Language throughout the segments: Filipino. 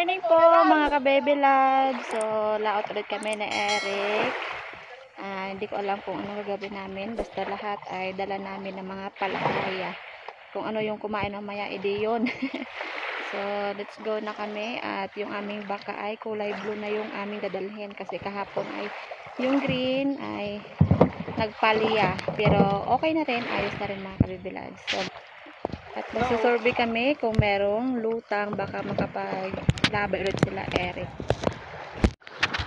morning po mga ka-baby love. So, laot ulit kami na Eric. Hindi ko alam kung anong gagawin namin. Basta lahat ay dala namin ng mga palaya. Kung ano yung kumain mamaya, edi yun. So, let's go na kami. At yung aming baka ay kulay blue na yung aming dadalhin. Kasi kahapon ay yung green ay nagpalya. Pero okay na rin. Ayos na rin mga ka-baby love. So, at nagsusurvey kami kung merong lutang baka makapaglabay ulit sila Eric.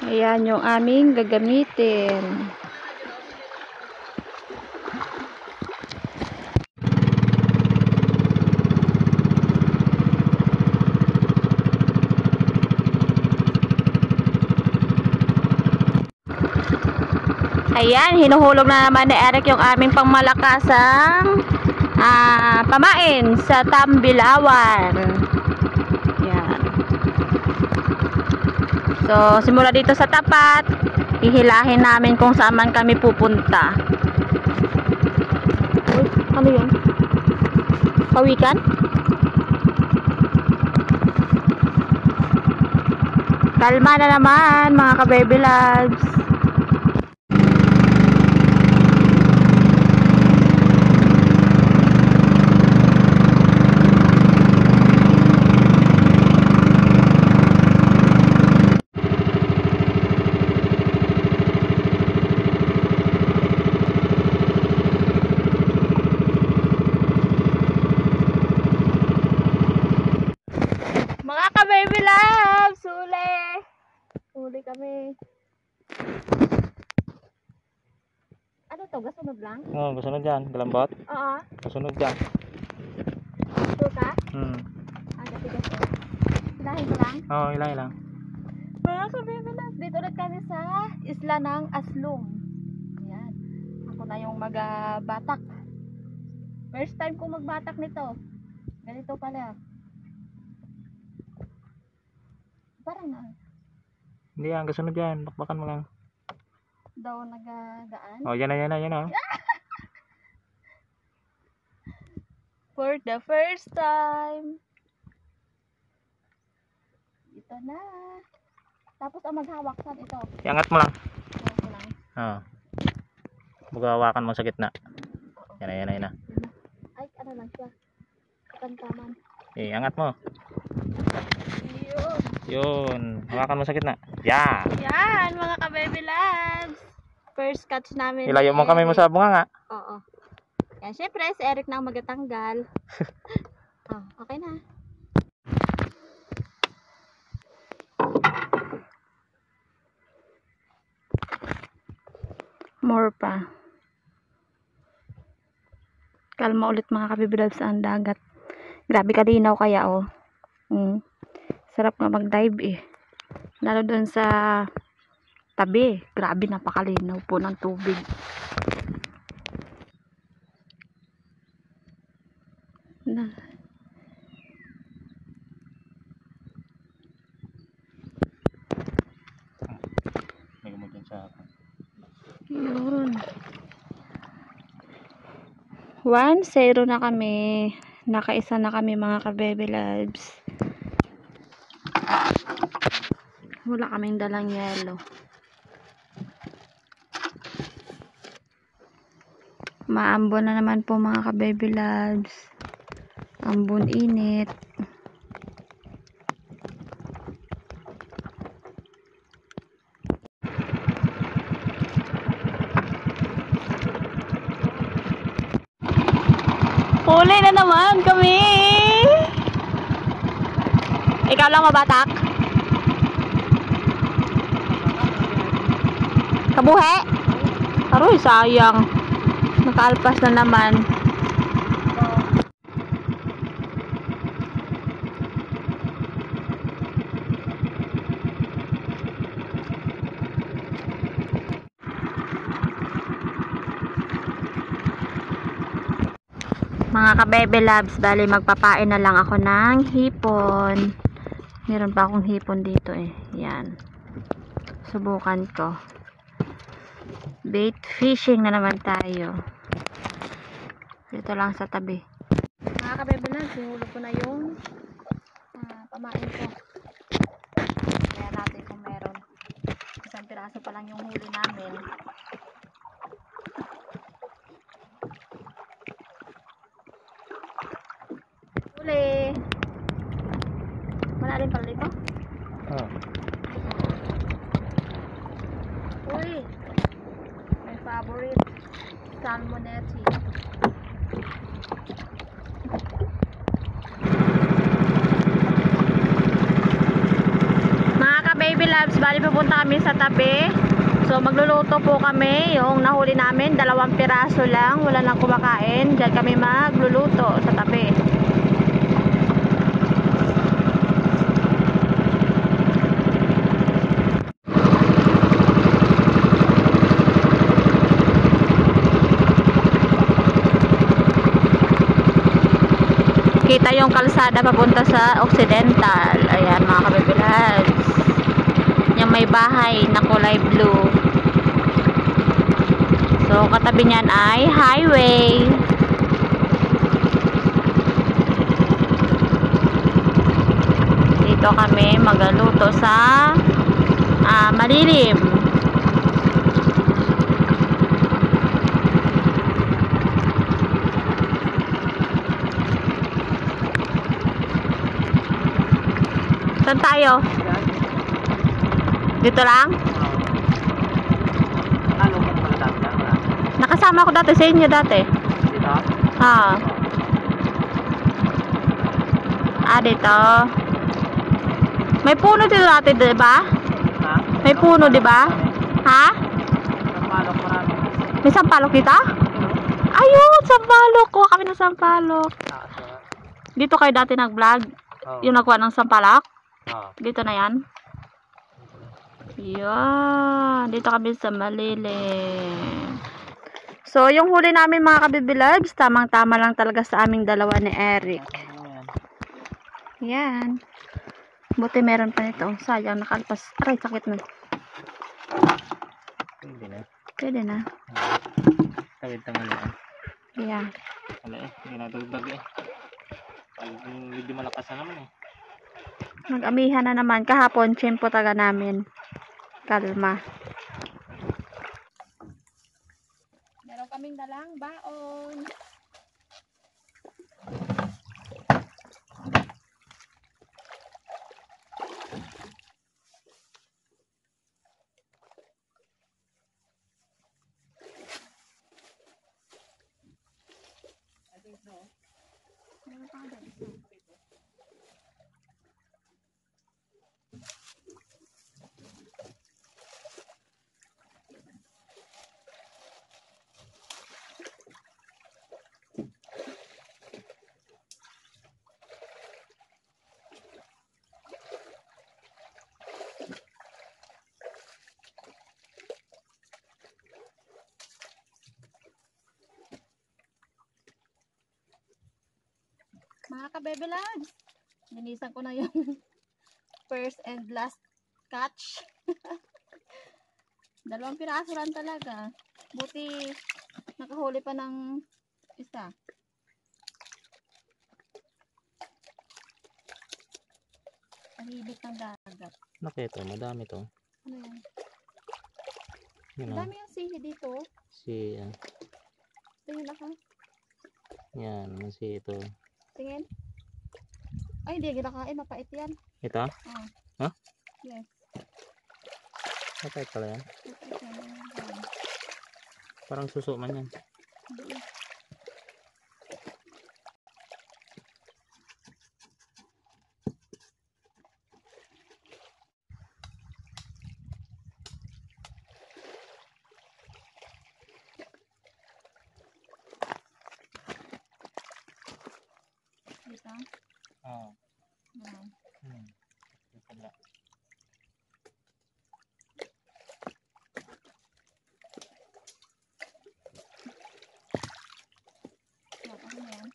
Ayan yung aming gagamitin. Ayan, hinuhulog na naman ni Eric yung aming pangmalakasang pamain sa Tambilawan. Yan. So, simula dito sa tapat, hihilahin namin kung saan man kami pupunta. Uy, ano yun? Pawikan? Kalma na naman, mga ka-baby loves. Mga ka-baby loves, huli kami. Ano to? Gasunod lang? Oo, gasunod dyan. Galambot? Oo. Gasunod dyan. Sure ka? Gati-gati. Hilahin ko lang? Oo, ilang. Mga ka-baby loves, dito ulit kami sa isla ng Aslong. Ayan. Ako na yung mag-batak. First time ko magbatak nito. Ganito pala. Parang na. Hindi yan, gasunod dyan. Bakbakan mo lang. Daw nagagaan. Oh, yan na. For the first time. Ito na. Tapos ang maghawak saan ito? Iangat mo lang. Hawak ko lang. Oo. Magawakan mo sa gitna. Yan na. Ay, ano lang siya. Katamtaman. Iangat mo. Yun. Yun. Hawakan mo sa gitna. Yan. Yan, mga ka-baby loves. First catch namin. Ilayo mo kami mo sa bunganga. Oo. Yan, syempre, si Eric na ang magatanggal. Oh, okay na. More pa. Kalma ulit mga ka-baby loves ang dagat. Grabe kalinaw kaya oh. Sarap nga mag-dive eh. Lalo doon sa tabi. Grabe napakalinaw po ng tubig. Na. Yun. 1-0 na kami. Nakaisa na kami mga ka-baby loves. Wala kaming dalang yelo. Maambon na naman po mga ka-baby loves. Ambon init. Huli na naman kami. Ikaw lang mabatak? Kabuhe? Aroy, sayang. Nakaalpas na naman. Mga ka-baby loves, bali magpapain na lang ako ng hipon. Meron pa akong hipon dito eh. Yan. Subukan ko. Bait fishing na naman tayo. Dito lang sa tabi. Mga ka-baby loves, hinulog ko na yung pamain ko. piraso pa lang yung huli namin. Huli! Malalim pala dito? Oh. Uy! My favorite salmonetti. Mga ka-baby loves, bali pupunta kami sa tabi. So magluluto po kami. Yung nahuli namin, 2 piraso lang. Wala nang kumakain. Diyan kami magluluto sa tabi. Kita yung kalsada papunta sa Occidental. Ayan mga ka-baby loves. Yung may bahay na kulay blue. So katabi niyan ay highway. Dito kami magaluto sa malilim. Saan tayo? Dito lang? Ano ba pala dati? Nakasama ko dati sa inyo dati. Dito? Dito. May puno dito dati, di ba? Ha? May puno, di ba? Ha? Sampalok marami. May sampalok dito? Ayun, sampalok. Kuha kami ng sampalok. Dito kayo dati nag-vlog? Yung nagkuha ng sampalok? Dito na yan? Yan. Dito kami sa malilim. So, yung huli namin mga kabibilags, tamang-tama lang talaga sa aming dalawa ni Eric. Yan. Buti meron pa nito. Sayang, nakalpas. Aray, sakit na. Pwede na. Pwede na. Tawid tangali. Yan. Wala eh. Hindi na dagdag eh. Medyo malakas na naman eh. Nag-amihan na naman. Kahapon, tiyempo taga namin. Kalma. Meron kaming dalang baon. Mga ka-baby loves, linisan ko na yung first and last catch. 2 piraso lang talaga. Buti nakahuli pa ng isa. Tahimik ng dagat. Nakita, madami to. Ano yan? Yun o. Madami yung sihi dito. Tingin ako. Yan, si ito. Tingin. Ay, hindi. Ginakain. Mapait yan. Ito? Ha? Yes. Mapait pala yan. Mapait yan. Parang suso man yan. Hindi. Dito? Oo. Yan. Dito na. Ano yan?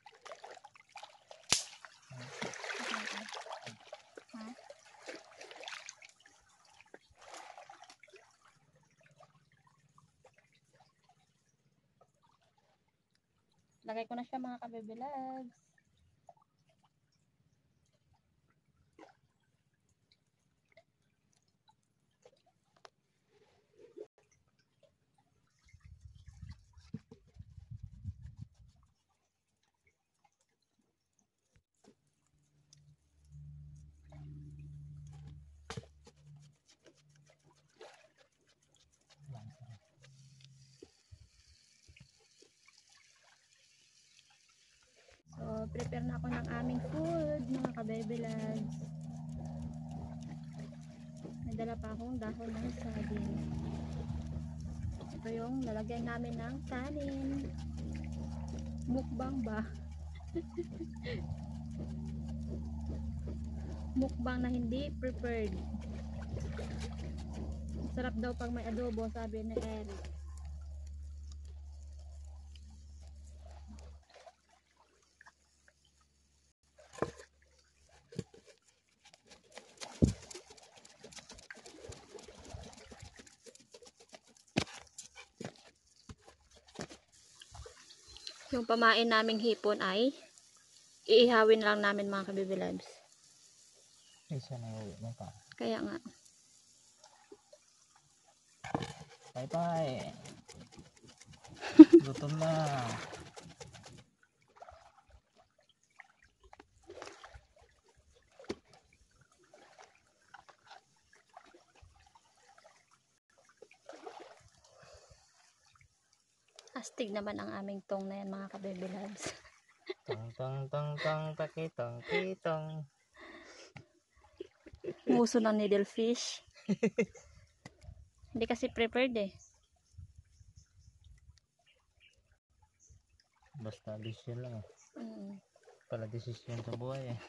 Ha? Lagay ko na siya mga kabibilags. nag-prepare na ako ng aming food, mga ka-baby loves. May dala pa akong dahon ng saging. Ito yung lalagyan namin ng kanin. Mukbang ba? Mukbang na hindi prepared. Sarap daw pag may adobo, sabi ni Eric. Yung pamain naming hipon ay iihawin lang namin, mga ka-baby loves. Isa na uwi mo pa. Kaya nga. Bye bye. Gutom na. Astig naman ang aming tong na yan, mga ka-baby loves. Tong takitong kitong. Nguso ng needlefish. Hindi kasi prepared eh. Basta desisyon lang eh. Mm. Pala desisyon sa buhay eh.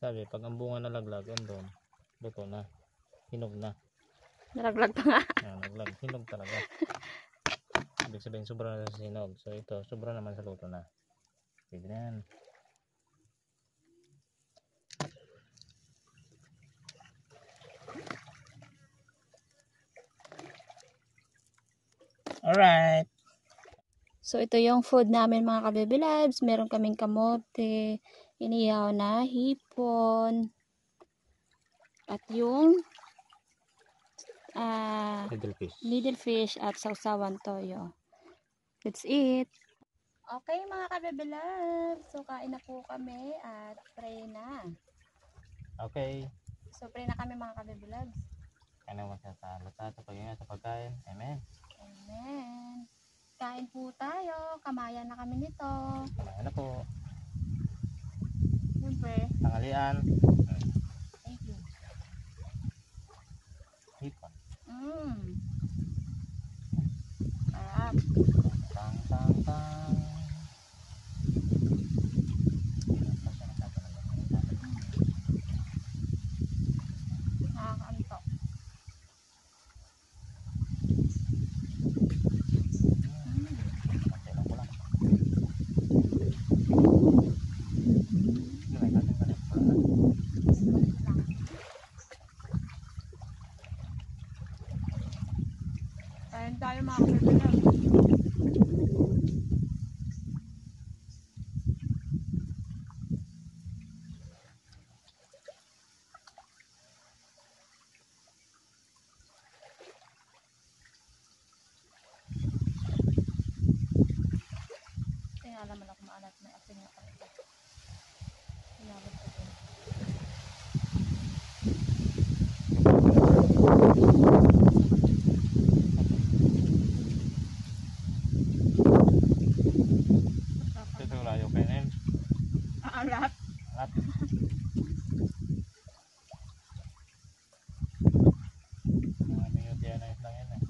Sabi, pag ang bunga nalaglag, andun, luto na. Hinog na. Naraglag pa nga. Nalaglag, hinog talaga. Ibig sabihin, sobra na sa hinog. So ito, sobra naman sa luto na. Pwede na yan. Alright. So ito yung food namin, mga ka-baby loves. Meron kaming kamote, inihaw na hipon, at yung needlefish at sausawan toyo. That's it. Okay, mga ka-baby loves. So kain na po kami at pray na. Okay. So pray na kami, mga ka-baby loves. Ano masasalat sa pag-ingat sa pagkain? Amen. Amen. Kain po tayo. Kamayan na kami nito. Kumain na po. Siyempre. Tanghalian. Thank you. Hipon. Sarap. Tang tang tang. Nakakaantok. Kailan ko lang. Gawin natin ka na. Kain tayo, mga ka-baby loves. Kaya alam mo na kung maalat na asin na karito. Inabot ko din. Ito layo kainin. Alat. At mga minute yan na lang yan eh.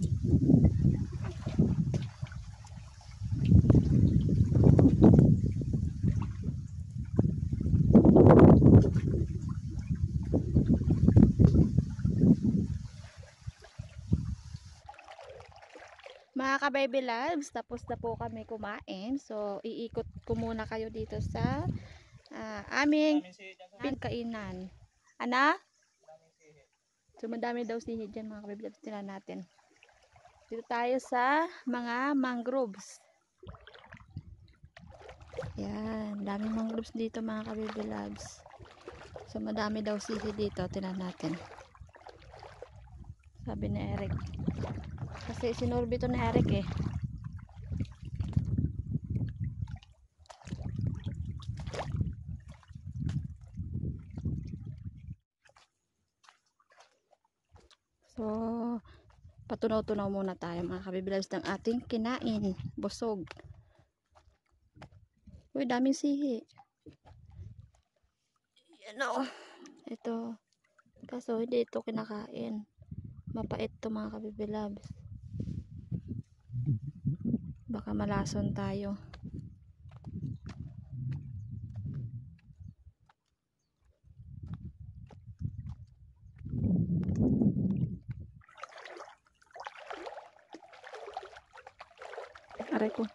Mga ka-baby loves, tapos na po kami kumain. So, iikot ko muna kayo dito sa aming pinakainan. Ana? So, madami daw sihid dyan, mga ka-baby loves. Tingnan natin. Dito tayo sa mga mangroves. Yan, daming mangroves dito, mga ka-baby loves. So, madami daw sihid dito. Tingnan natin. Sabi ni Eric. Kasi sinurbi to ni Eric eh. So, patunaw-tunaw muna tayo, mga ka-baby loves, ng ating kinain. Busog. Uy, daming sihi. Yan o. Ito. Kaso hindi ito kinakain. Mapait to mga kabibilabs. Baka malason tayo. Aray ko.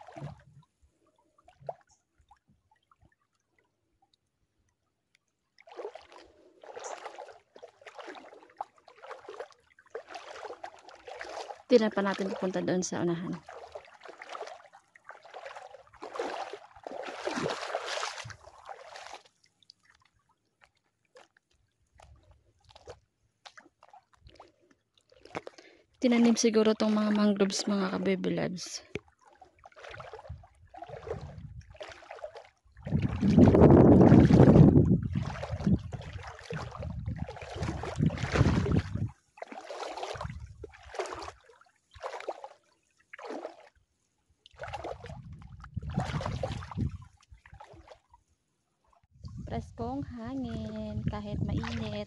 Hindi na pa natin pupunta doon sa unahan. Tinanim siguro tong mga mangroves mga ka-baby loves. Preskong hangin kahit mainit.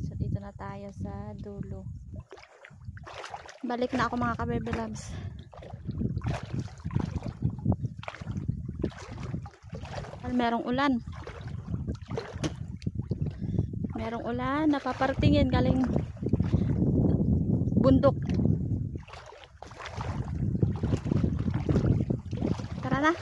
So dito na tayo sa dulo. Balik na ako mga ka-baby loves. Merong ulan. Merong ulan. Napapartingin galing bundok. Tara na.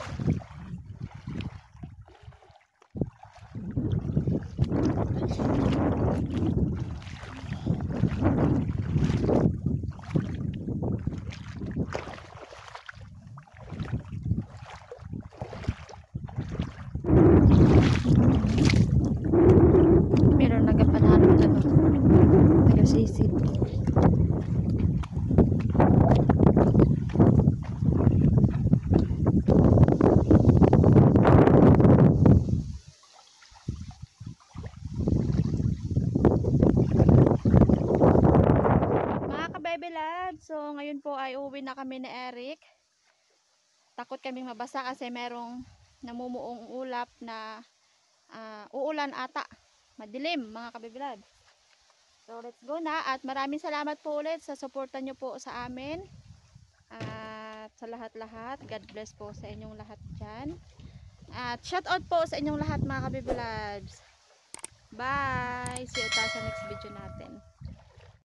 Meron nagapanalo dyan. Nagasisid. Baby lads, so ngayon po ay uuwi na kami ni Eric. Takot kaming mabasa kasi merong namumuong ulap na uulan ata. Madilim mga kababy lads. So let's go na at maraming salamat po ulit sa suporta nyo po sa amin. At sa lahat-lahat, God bless po sa inyong lahat dyan. At shout out po sa inyong lahat mga kababy lads. Bye! See you sa next video natin.